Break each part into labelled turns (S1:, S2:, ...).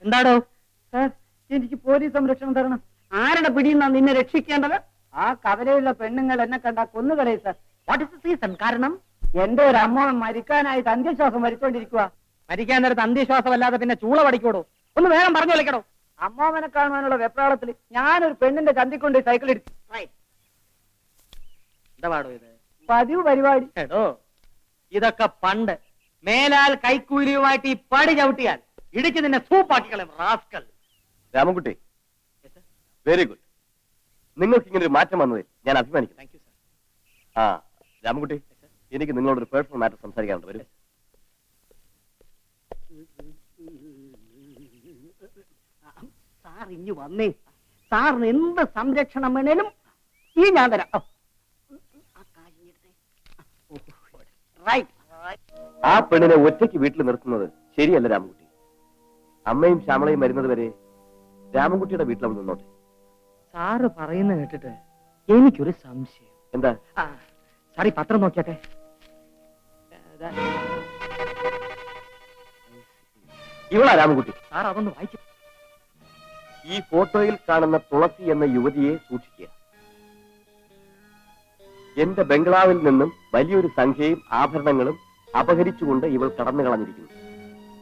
S1: എന്താടോ? സാർ, എനിക്ക് പോലീസ് സംരക്ഷണം തരണം. ആരുടെ പിടിയുന്നാ നിന്നെ രക്ഷിക്കേണ്ടത്? ആ കവലയുള്ള പെണ്ണുങ്ങൾ എന്നെ കണ്ടാ കൊന്നുകളെ sir. What is the season? കാരണം എന്റെ ഒരു അമ്മോൻ മരിക്കാനായിട്ട് അന്ത്യശ്വാസം വലിച്ചോണ്ടിരിക്കുക. മരിക്കാൻ നേരത്ത് അന്ത്യശ്വാസമല്ലാതെ പിന്നെ ചൂള പഠിക്കോടോ? ഒന്ന് വേഗം പറഞ്ഞു വിളിക്കടോ. അമ്മാവനെ കാണുവാനുള്ള വെപ്രാളത്തിൽ ഞാനൊരു പെണ്ണിന്റെ ചന്തിക്കൊണ്ട് സൈക്കിൾ എടുത്തു. എന്താ പാടോ ഇത്? പതിവ് പരിപാടി. എടോ, ഇതൊക്കെ പണ്ട്. മേലാൽ കൈക്കൂലിയുമായിട്ട് ഈ പടി ചവിട്ടിയാൽ ഇടിച്ച് നിന്നെ സൂപ്പാക്കിക്കളെ റാസ്കൽ.
S2: Ramankutty, very good. നിങ്ങൾക്ക് ഇങ്ങനെ ഒരു മാറ്റം വന്നതിൽ ഞാൻ അഭിമാനിക്കുന്നു.
S1: Thank you sir.
S2: ആ രാമൻകുട്ടി, എനിക്ക് നിങ്ങളോടൊരു പേഴ്സണൽ മാറ്റർ സംസാരിക്കാനുണ്ട്. വരും.
S1: സാർ ഇഞ്ഞു വന്നേ. സാറിന് എന്ത് സംരക്ഷണം വേണേലും ഈ ഞാൻ തരാം.
S2: ആ പെണ്ണിനെ ഒറ്റയ്ക്ക് വീട്ടിൽ നിർത്തുന്നത് ശരിയല്ല രാമൻകുട്ടി. അമ്മയും ശ്യാമളയും വരുന്നത് വരെ രാമൻകുട്ടിയുടെ വീട്ടിൽ അവൾ നിന്നോട്ടെ.
S1: സാറ് പറയുന്ന കേട്ടിട്ട് എനിക്കൊരു സംശയം.
S2: എന്താ?
S1: സാറി പത്രം നോക്കിയാട്ടെ.
S2: ഇവളാ രാമൻകുട്ടി?
S1: സാർ അതൊന്ന് വായിക്കും.
S2: ഈ ഫോട്ടോയിൽ കാണുന്ന തുളസി എന്ന യുവതിയെ സൂക്ഷിക്കുക. എന്റെ ബംഗ്ലാവിൽ നിന്നും വലിയൊരു സംഖ്യയും ആഭരണങ്ങളും അപഹരിച്ചുകൊണ്ട് ഇവൾ കടന്നു കളഞ്ഞിരിക്കുന്നു.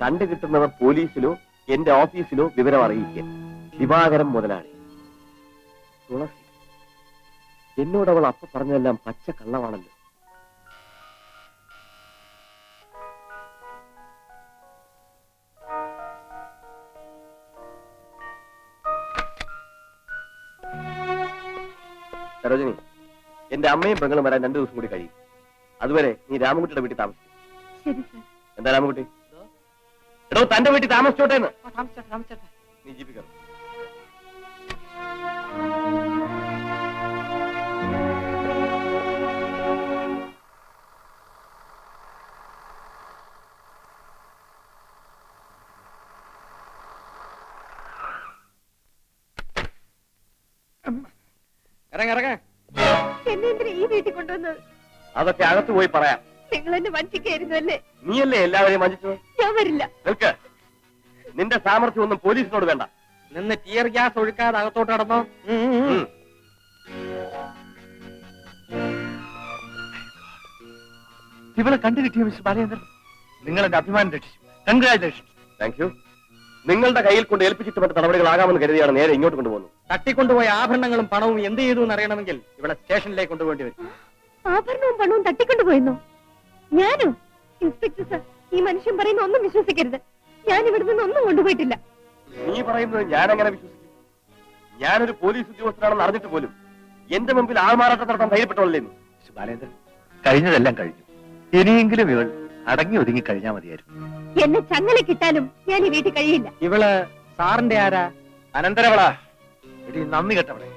S2: കണ്ടുകിട്ടുന്നവർ പോലീസിലോ എന്റെ ഓഫീസിലോ വിവരം അറിയിക്കുക. ദിവാകരം മുതലാളി. തുളസി എന്നോട് അവൾ അപ്പ പറഞ്ഞതെല്ലാം പച്ച കള്ളമാണല്ലോ. സരോജിനി, എന്റെ അമ്മയും പെങ്ങളും വരാൻ 2 ദിവസം കൂടി കഴിയും. അതുവരെ നീ രാമൻകുട്ടിയുടെ വീട്ടിൽ താമസിക്കും. എന്താ രാമൻകുട്ടി? എടോ, തന്റെ വീട്ടിൽ താമസിച്ചോട്ടെ. നീ ജീവിക്കണം.
S1: ഇറങ്ങ.
S3: എന്നെ എന്തിനാ ഈ വീട്ടിൽ കൊണ്ടുവന്നത്?
S2: അതൊക്കെ അകത്ത് പോയി പറയാം.
S3: നിങ്ങൾ എന്നെ വഞ്ചിക്കായിരുന്നു അല്ലേ?
S2: നീയല്ലേ എല്ലാവരെയും വഞ്ചിച്ചത്?
S3: ഞാൻ വരില്ല.
S2: നിൽക്ക്. നിന്റെ സാമർഥ്യം ഒന്നും പോലീസിനോട് വേണ്ട.
S1: നിന്ന് ടിയർ ഗ്യാസ് ഒഴുക്കാതെ അകത്തോട്ട് നടന്നോ.
S2: ഇവളെ കണ്ടു കിട്ടിയ മിസ്റ്റർ ബാലേന്ദ്രൻ, നിങ്ങൾ എന്റെ അഭിമാനം രക്ഷിച്ചു. കൺഗ്രാറ്റുലേഷൻ. Thank you. നിങ്ങളുടെ കയ്യിൽ കൊണ്ട് ഏൽപ്പിച്ചിട്ട് മറ്റു നടപടികളാകാമെന്ന് കരുതിയാണ് നേരെ ഇങ്ങോട്ട് കൊണ്ടുപോകുന്നത്.
S1: തട്ടിക്കൊണ്ടുപോയ ആഭരണങ്ങളും പണവും എന്ത് ചെയ്തു എന്ന് അറിയണമെങ്കിൽ ഇവിടെ സ്റ്റേഷനിലേക്ക് കൊണ്ടുപോകേണ്ടി വരും.
S3: ആഭരണവും പണവും തട്ടിക്കൊണ്ടുപോയെന്നോ? ഞാനോ? ഇൻസ്പെക്ടർ സർ, ഈ മനുഷ്യൻ പറയുന്ന ഒന്നും വിശ്വസിക്കരുത്. ഞാൻ ഇവിടെ നിന്ന് ഒന്നും കൊണ്ടുപോയിട്ടില്ല.
S2: നീ പറയുന്നത് ഞാൻ എങ്ങനെ വിശ്വസിക്കും? ഞാനൊരു പോലീസ് ഉദ്യോഗസ്ഥനാണെന്ന് അറിഞ്ഞിട്ട് പോലും എന്റെ മുമ്പിൽ ആൾമാറാട്ടം നടത്താൻ ധൈര്യപ്പെട്ടവല്ലേ നീ?
S4: ബാലേന്ദ്രൻ, കഴിഞ്ഞതെല്ലാം കഴിഞ്ഞു. ഇനിയെങ്കിലും ഇവൾ അടങ്ങി ഒതുങ്ങി കഴിഞ്ഞാൽ മതിയായിരുന്നു.
S3: എന്നെ ചങ്ങല കിട്ടാനും ഞാൻ ഈ വീട്ടിൽ കഴിയില്ല.
S1: ഇവള് സാറിന്റെ ആരാ?
S4: അനന്തരവളാ. എടി നന്ദി കെട്ടവളെ,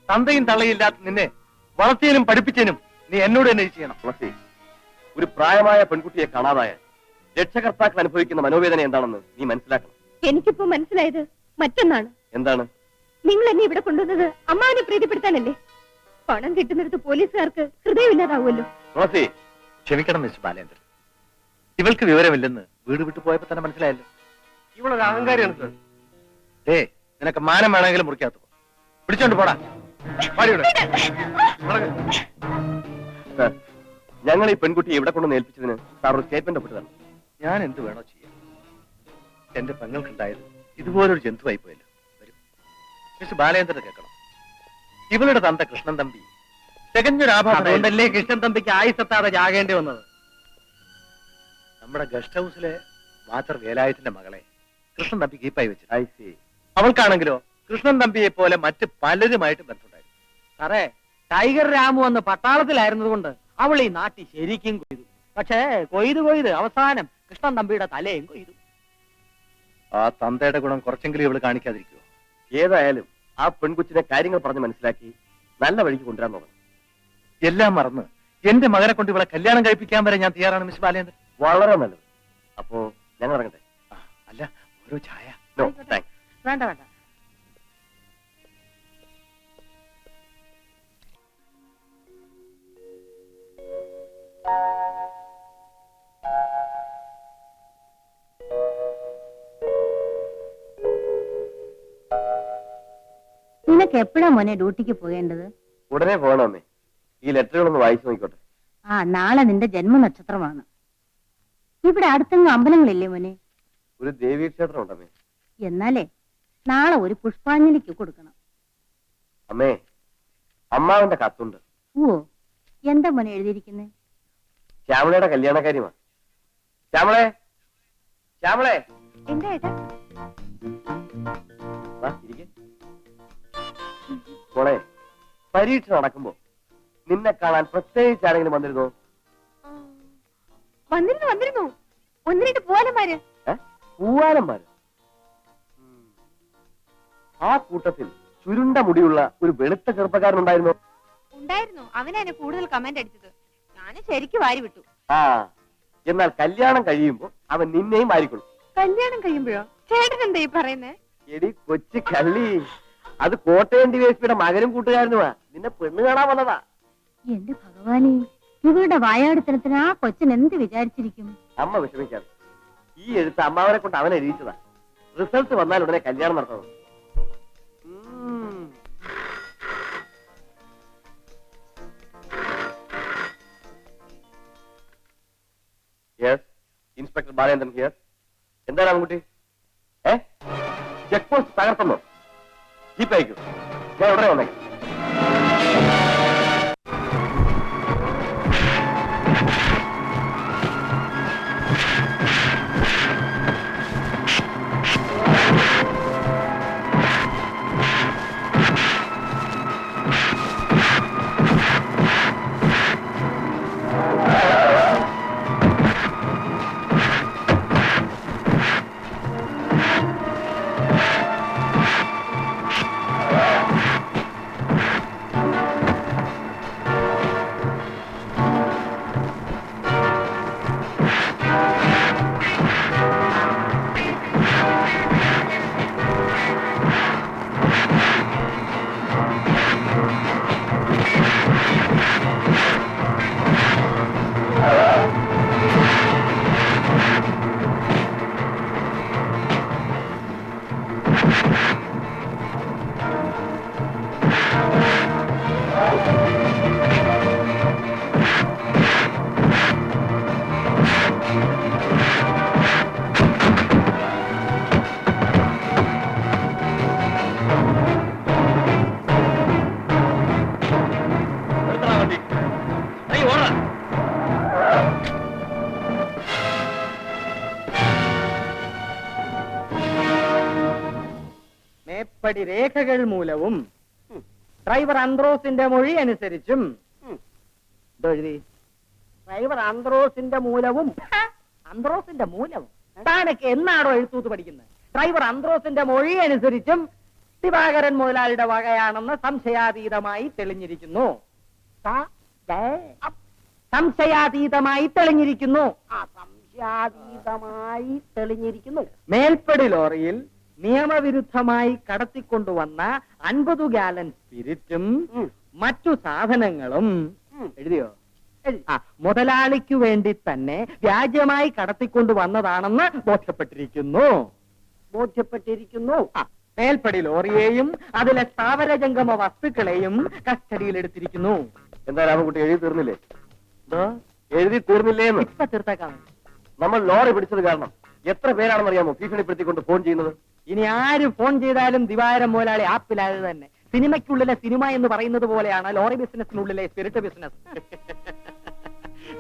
S4: തന്തയും തള്ളയില്ലാത്ത നിന്നെ വളർത്തിയതിനും പഠിപ്പിച്ചതിനും നീ എന്നോട് തന്നെ ചെയ്യണം.
S2: തുളസി, ഒരു പ്രായമായ പെൺകുട്ടിയെ കാണാതായാൽ രക്ഷകർത്താക്കൾ അനുഭവിക്കുന്ന മനോവേദന എന്താണെന്ന് നീ മനസ്സിലാക്കണം.
S3: എനിക്കിപ്പോ മനസ്സിലായത് മറ്റൊന്നാണ്.
S2: എന്താണ്?
S3: നിങ്ങൾ എന്നെ ഇവിടെ കൊണ്ടുവന്നത് അമ്മാവനെ പ്രീതിപ്പെടുത്താനല്ലേ? പണം കിട്ടുന്നിടത്ത് പോലീസുകാർക്ക് ഹൃദയമില്ലാതാവുമല്ലോ.
S2: തുളസി,
S4: ക്ഷമിക്കണം മിസ്റ്റർ ബാലേന്ദ്രൻ. ഇവൾക്ക് വിവരമില്ലെന്ന് വീട് വിട്ടു പോയപ്പോ തന്നെ മനസ്സിലായല്ലോ.
S2: ഇവളൊരു അഹങ്കാരിയാണ് സർ.
S4: നിനക്ക് മാനം വേണമെങ്കിലും മുറിക്കാത്ത പിടിച്ചോണ്ട് പോടാ.
S2: സർ, ഞങ്ങൾ ഈ പെൺകുട്ടിയെ ഇവിടെ കൊണ്ടുവന്ന് ഏൽപ്പിച്ചതിന് സാർ ഒരു സ്റ്റേറ്റ്മെന്റ് ഒപ്പിട്ട് തരണം.
S4: ഞാൻ എന്ത് വേണോ ചെയ്യാം. എന്റെ പെങ്ങൾക്കുണ്ടായത് ഇതുപോലൊരു ജന്തുവായി പോയല്ലോ. വരും മിസ്റ്റർ ബാലേന്ദ്രൻ കേൾക്കണം. ഇവളുടെ തന്ത കൃഷ്ണൻ തമ്പി തികഞ്ഞൊരാഭാസം.
S1: അതുകൊണ്ടല്ലേ കൃഷ്ണൻ തമ്പിക്ക് ആയുസെത്താതെ ജാകേണ്ടി വന്നത്.
S4: നമ്മുടെ ഗസ്റ്റ് ഹൗസിലെ വാച്ചർ വേലായത്തിന്റെ മകളെ കൃഷ്ണൻ തമ്പി കീപ്പായി വെച്ചു.
S2: I see.
S4: അവൾക്കാണെങ്കിലോ കൃഷ്ണൻ തമ്പിയെ പോലെ മറ്റ് പലരുമായിട്ട് ബന്ധമുണ്ടായിരുന്നു.
S1: സാറേ, ടൈഗർ രാമു അന്ന് പട്ടാളത്തിലായിരുന്നതുകൊണ്ട് അവൾ ഈ നാട്ടിൽ ശരിക്കും കൊയ്തു. പക്ഷേ കൊയ്ത് അവസാനം കൃഷ്ണൻ തമ്പിയുടെ തലയും കൊയ്തു.
S4: ആ തന്തയുടെ ഗുണം കുറച്ചെങ്കിലും ഇവള് കാണിക്കാതിരിക്കുവോ?
S2: ഏതായാലും ആ പെൺകുച്ചിനെ കാര്യങ്ങൾ പറഞ്ഞ് മനസ്സിലാക്കി നല്ല വഴിക്ക് കൊണ്ടുവരാൻ നോക്കണം.
S4: എല്ലാം മറന്ന് എന്റെ മകനെ കൊണ്ട് ഇവളെ കല്യാണം കഴിപ്പിക്കാൻ വരെ ഞാൻ തയ്യാറാണ് മിസ് ബാലേന്ദ്രൻ.
S2: വളരെ നല്ലത്. അപ്പോ ഞങ്ങൾ ഇറങ്ങട്ടെ?
S4: അല്ല, ഓരോ ചായ.
S2: No thanks.
S1: വേണ്ട.
S3: നിനക്ക് എപ്പോഴാ മോനെ ഡ്യൂട്ടിക്ക് പോകേണ്ടത്?
S2: ഉടനെ പോകണമേ. ഈ ലെറ്ററുകളൊന്ന് വായിച്ചു നോക്കിക്കോട്ടെ.
S3: നാളെ നിന്റെ ജന്മനക്ഷത്രമാണ്. ഇവിടെ അടുത്തെങ്ങും അമ്പലങ്ങളില്ലേ മോനെ?
S2: ഒരു ദേവീക്ഷേത്രം ഉണ്ടമ്മേ.
S3: എന്നാലേ നാളെ ഒരു പുഷ്പാഞ്ജലിക്ക് കൊടുക്കണം.
S2: അമ്മേ, അമ്മാവന്റെ കത്തുണ്ട്.
S3: ഓ, എന്താ മോനെ എഴുതിയിരിക്കുന്നത്?
S2: ശ്യാമളയുടെ കല്യാണക്കാര്യമാ. ശ്യാമളെ, ശ്യാമളെ,
S3: എന്താ ഏട്ടാ?
S2: വാ, ഇരിക്ക്. മോളെ, പരീക്ഷ നടക്കുമ്പോ നിന്നെ കാണാൻ പ്രത്യേകിച്ച് ആരെങ്കിലും വന്നിരുന്നോ?
S3: വന്നിരുന്നു. ഒന്ന് രണ്ട് പൂവാലന്മാര്.
S2: പൂവാലന്മാര്? ആ കൂട്ടത്തിൽ ചുരുണ്ട മുടിയുള്ള ഒരു വെളുത്ത ചെറുപ്പക്കാരനുണ്ടായിരുന്നോ?
S3: ഉണ്ടായിരുന്നു. അവനാണ് കൂടുതൽ കമന്റ് അടിച്ചത്. ഞാൻ ശരിക്കും വാരി വിട്ടു.
S2: ആ, എന്നാൽ കല്യാണം കഴിയുമ്പോ അവൻ നിന്നെയും വാരിക്കൊള്ളും.
S3: കല്യാണം കഴിയുമ്പോഴോ? ചേട്ടൻ എന്താ ഈ പറയുന്നേ?
S2: എടി കൊച്ചു കള്ളി, അത് കോട്ടയം ഡിവൈഎസ്പിയുടെ മകനും കൂട്ടുകാരനുമാ. നിന്നെ പെണ്ണ് കാണാൻ വന്നതാ.
S3: എന്റെ ഭഗവാനെ, ഇവരുടെ വായാടിത്തരത്തിന് ആ കൊച്ചൻ എന്ത് വിചാരിച്ചിരിക്കും?
S2: അമ്മ വിഷമിക്കാതെ. ഈ എഴുത്ത് അമ്മാവനെ കൊണ്ട് അവൻ എഴുതിച്ചതാ. റിസൾട്ട് വന്നാൽ ഉടനെ കല്യാണം നടത്തണം. Inspector Balendran here. എന്താണ് ആൺകുട്ടി? ചെക്ക് പോസ്റ്റ് തകർത്തുന്നോ? ജീപ്പ് അയക്കൂ, ഞാൻ ഉടനെ വന്നേക്കാം.
S1: മേപ്പടി രേഖകൾ മൂലവും ഡ്രൈവർ അന്ത്രോസിന്റെ മൊഴി അനുസരിച്ചും ഡ്രൈവർ അന്ത്രോസിന്റെ മൂലവും താനൊക്കെ എന്നാണോ എഴുത്തൂത്ത് പഠിക്കുന്നത്? ഡ്രൈവർ അന്ത്രോസിന്റെ മൊഴി അനുസരിച്ചും ദിവാകരൻ മുതലാളിയുടെ വകയാണെന്ന് സംശയാതീതമായി തെളിഞ്ഞിരിക്കുന്നു. മേൽപ്പടി ലോറിയിൽ നിയമവിരുദ്ധമായി കടത്തിക്കൊണ്ടുവന്ന 50 ഗാലൻ സ്പിരിറ്റും മറ്റു സാധനങ്ങളും എഴുതിയോ? മുതലാളിക്കു വേണ്ടി തന്നെ വ്യാജമായി കടത്തിക്കൊണ്ടുവന്നതാണെന്ന് ബോധ്യപ്പെട്ടിരിക്കുന്നു. മേൽപ്പടി ലോറിയെയും അതിലെ സ്ഥാവര ജംഗമ വസ്തുക്കളെയും കസ്റ്റഡിയിലെടുത്തിരിക്കുന്നു.
S2: എന്താ രാമൻകുട്ടി, എഴുതി തീർന്നില്ലേ? എഴുതി തീർന്നില്ലേന്ന്?
S1: ഇപ്പൊ തീർത്തേക്കാം.
S2: നമ്മൾ ലോറി പിടിച്ചത് കാരണം എത്ര പേരാണെന്നറിയാമോ ഭീഷണിപ്പെടുത്തിക്കൊണ്ട് ഫോൺ ചെയ്യുന്നത്?
S1: ഇനി ആര് ഫോൺ ചെയ്താലും ദിവാകരൻ മുതലാളി ആപ്പിലായത് തന്നെ. സിനിമയ്ക്കുള്ളിലെ സിനിമ എന്ന് പറയുന്നത് പോലെയാണ് ലോറി ബിസിനസിനുള്ളിലെ സ്പിരിറ്റ് ബിസിനസ്.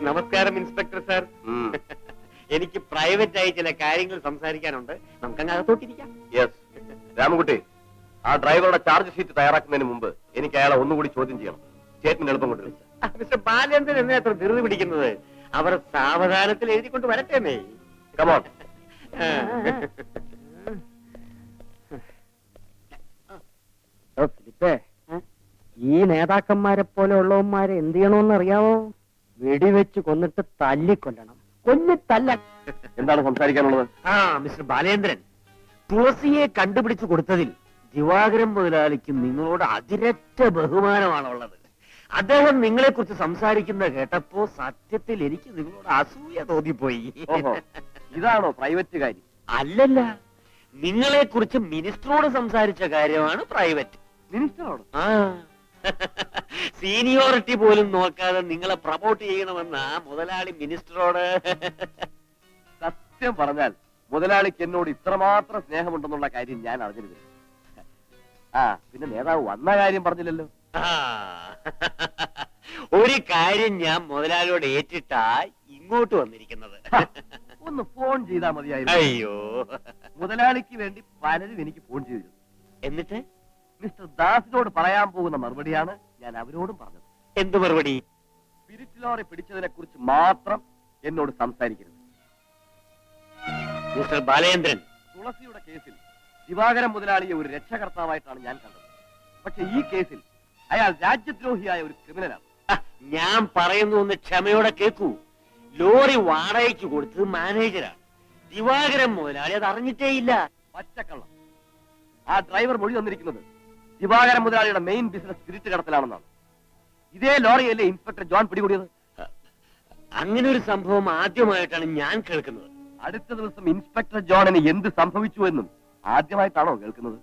S5: നമസ്കാരം ഇൻസ്പെക്ടർ സാർ. എനിക്ക് പ്രൈവറ്റ് ആയി ചില കാര്യങ്ങൾ സംസാരിക്കാനുണ്ട്. നമുക്കങ്ങ് അകത്തോട്ടിരിക്കാം.
S2: യെസ് രാമൻകുട്ടി, ആ ഡ്രൈവറുടെ ചാർജ് ഷീറ്റ് തയ്യാറാക്കുന്നതിന് മുമ്പ് എനിക്ക് അയാളെ ഒന്നുകൂടി ചോദ്യം ചെയ്യണം. സ്റ്റേറ്റ്മെന്റ് എളുപ്പം കൊണ്ട്
S5: മിസ്റ്റർ ബാലേന്ദ്രൻ എന്നെ അത്ര ധൃതി പിടിക്കുന്നത്? അവർ സാവധാനത്തിൽ എഴുതിക്കൊണ്ട് വരട്ടെ.
S2: കമോൺ.
S1: ഫിലിപ്പേ, ഈ നേതാക്കന്മാരെ പോലെ ഉള്ളവന്മാരെ എന്ത് ചെയ്യണമെന്ന് അറിയാമോ? വെടിവെച്ച് കൊന്നിട്ട് തല്ലിക്കൊല്ലണം. കൊല്ലിത്തല്ല.
S2: എന്താണ് സംസാരിക്കാനുള്ളത്?
S5: മിസ്റ്റർ ബാലേന്ദ്രൻ, തുളസിയെ കണ്ടുപിടിച്ചു കൊടുത്തതിൽ ദിവാകരൻ മുതലാളിക്ക് നിങ്ങളോട് അതിരറ്റ ബഹുമാനമാണുള്ളത്. അദ്ദേഹം നിങ്ങളെ കുറിച്ച് സംസാരിക്കുന്ന കേട്ടപ്പോ സത്യത്തിൽ എനിക്ക് നിങ്ങളോട് അസൂയ തോന്നിപ്പോയി.
S2: ഇതാണോ പ്രൈവറ്റ് കാര്യം?
S5: അല്ലല്ല, നിങ്ങളെ കുറിച്ച് മിനിസ്റ്ററോട് സംസാരിച്ച കാര്യമാണ് പ്രൈവറ്റ്.
S2: മിനിസ്റ്ററോട്
S5: ആ സീനിയോറിറ്റി പോലും നോക്കാതെ നിങ്ങളെ പ്രൊമോട്ട് ചെയ്യണമെന്ന മുതലാളി മിനിസ്റ്ററോട്.
S2: സത്യം പറഞ്ഞാൽ മുതലാളിക്ക് എന്നോട് ഇത്രമാത്രം സ്നേഹമുണ്ടെന്നുള്ള കാര്യം ഞാൻ അറിഞ്ഞിരുന്നില്ല. ആ പിന്നെ നേതാവ് വന്ന കാര്യം പറഞ്ഞില്ലല്ലോ.
S5: ആ, ഒരു കാര്യം ഞാൻ മുതലാളിയോട് ഏറ്റിട്ടാ ഇങ്ങോട്ട് വന്നിരിക്കുന്നത്.
S2: ഒന്ന് ഫോൺ ചെയ്താൽ മതിയായിരുന്നു.
S5: അയ്യോ,
S2: മുതലാളിക്ക് വേണ്ടി പലരും എനിക്ക് ഫോൺ ചെയ്തിരുന്നു.
S5: എന്നിട്ട്
S2: മിസ്റ്റർ ദാസിനോട് പറയാൻ പോകുന്ന മറുപടിയാണ് ഞാൻ അവരോടും പറഞ്ഞത്.
S5: എന്ത് മറുപടി?
S2: സ്പിരിറ്റ് ലോറി പിടിച്ചതിനെ കുറിച്ച് മാത്രം എന്നോട് സംസാരിക്കരുത്.
S5: മിസ്റ്റർ ബാലേന്ദ്രൻ,
S2: തുളസിയുടെ കേസിൽ ദിവാകരൻ മുതലാളിയെ ഒരു രക്ഷകർത്താവായിട്ടാണ് ഞാൻ കണ്ടത്. പക്ഷെ ഈ കേസിൽ അയാൾ രാജ്യദ്രോഹിയായ ഒരു ക്രിമിനലാണ്.
S5: ഞാൻ പറയുന്നു ഒന്ന് ക്ഷമയോടെ കേൾക്കൂ. ലോറി വാടകയ്ക്ക് കൊടുത്തത് മാനേജരാണ്. ദിവാകരൻ മുതലാളി അത് അറിഞ്ഞിട്ടേയില്ല.
S2: പച്ചക്കള്ളം. ആ ഡ്രൈവർ മൊഴി തന്നിരിക്കുന്നത് ദിവാകരൻ മുതലാളിയുടെ മെയിൻ ബിസിനസ് സ്പിരിറ്റ് കടത്തലാണെന്നാണ്. ഇതേ ലോറിയല്ലേ ഇൻസ്പെക്ടർ ജോൺ പിടികൂടിയത്?
S5: അങ്ങനെ ഒരു സംഭവം ആദ്യമായിട്ടാണ് ഞാൻ കേൾക്കുന്നത്.
S2: അടുത്ത ദിവസം ഇൻസ്പെക്ടർ ജോണിന് എന്ത് സംഭവിച്ചു എന്നും ആദ്യമായിട്ടാണോ കേൾക്കുന്നത്?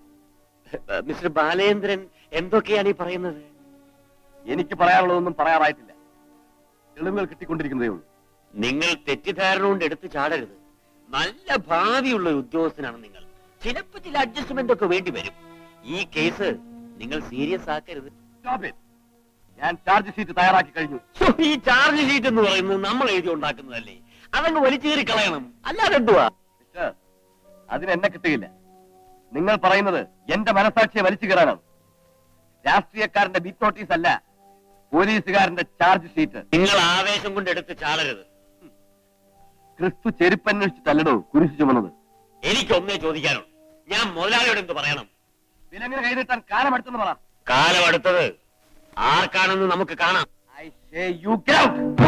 S5: മിസ്റ്റർ ബാലേന്ദ്രൻ എന്തൊക്കെയാണ് ഈ പറയുന്നത്?
S2: എനിക്ക് പറയാനുള്ളതൊന്നും പറയാറായിട്ടില്ല. തെളിവുകൾ കിട്ടിക്കൊണ്ടിരിക്കുന്നതേ ഉള്ളൂ.
S5: നിങ്ങൾ തെറ്റിദ്ധാരണ കൊണ്ട് എടുത്തു ചാടരുത്. നല്ല ഭാവിയുള്ള ഒരു ഉദ്യോഗസ്ഥനാണ് നിങ്ങൾ. ചിലപ്പോ ചില അഡ്ജസ്റ്റ്മെന്റ് ഒക്കെ വേണ്ടി വരും. ഈ കേസ് നിങ്ങൾ സീരിയസ് ആക്കരുത്.
S2: Stop it. ഞാൻ ചാർജ് ഷീറ്റ് തയ്യാറാക്കി കഴിഞ്ഞു.
S5: ശ്ശോ, ഈ ചാർജ് ഷീറ്റ് എന്ന് പറയുന്നത് നമ്മൾ എഴുതി ഉണ്ടാക്കുന്നതല്ലേ? അതങ്ങ് വലിച്ചേറി കളയണം, അല്ലാതെ എന്തുവാ?
S2: മിസ്റ്റർ, അതിനെന്നെ കിട്ടുകയില്ല. നിങ്ങൾ പറയുന്നത് എന്റെ മനസാക്ഷിയെ വലിച്ചു കയറാനാണ്. രാഷ്ട്രീയക്കാരന്റെ ബീറ്റ് നോട്ടീസ് അല്ല, പോലീസുകാരന്റെ ചാർജ് ഷീറ്റ്.
S5: നിങ്ങൾ ആവേശം കൊണ്ട് എടുത്ത് ചാടരുത്.
S2: ക്രിസ്തു ചെരുപ്പന്വേഷിച്ചിട്ടല്ലടോ കുരിശു ചുമന്നത്.
S5: എനിക്കൊന്നേ ചോദിക്കാനുള്ളൂ. ഞാൻ മുതലാളിയോട് എന്ത് പറയണം?
S2: വിലങ്ങനെ കൈനീട്ടാൻ കാലമെടുത്തെന്ന് പറ.
S5: കാലം അടുത്തത് ആർക്കാണെന്ന് നമുക്ക് കാണാം.
S2: I say you get out.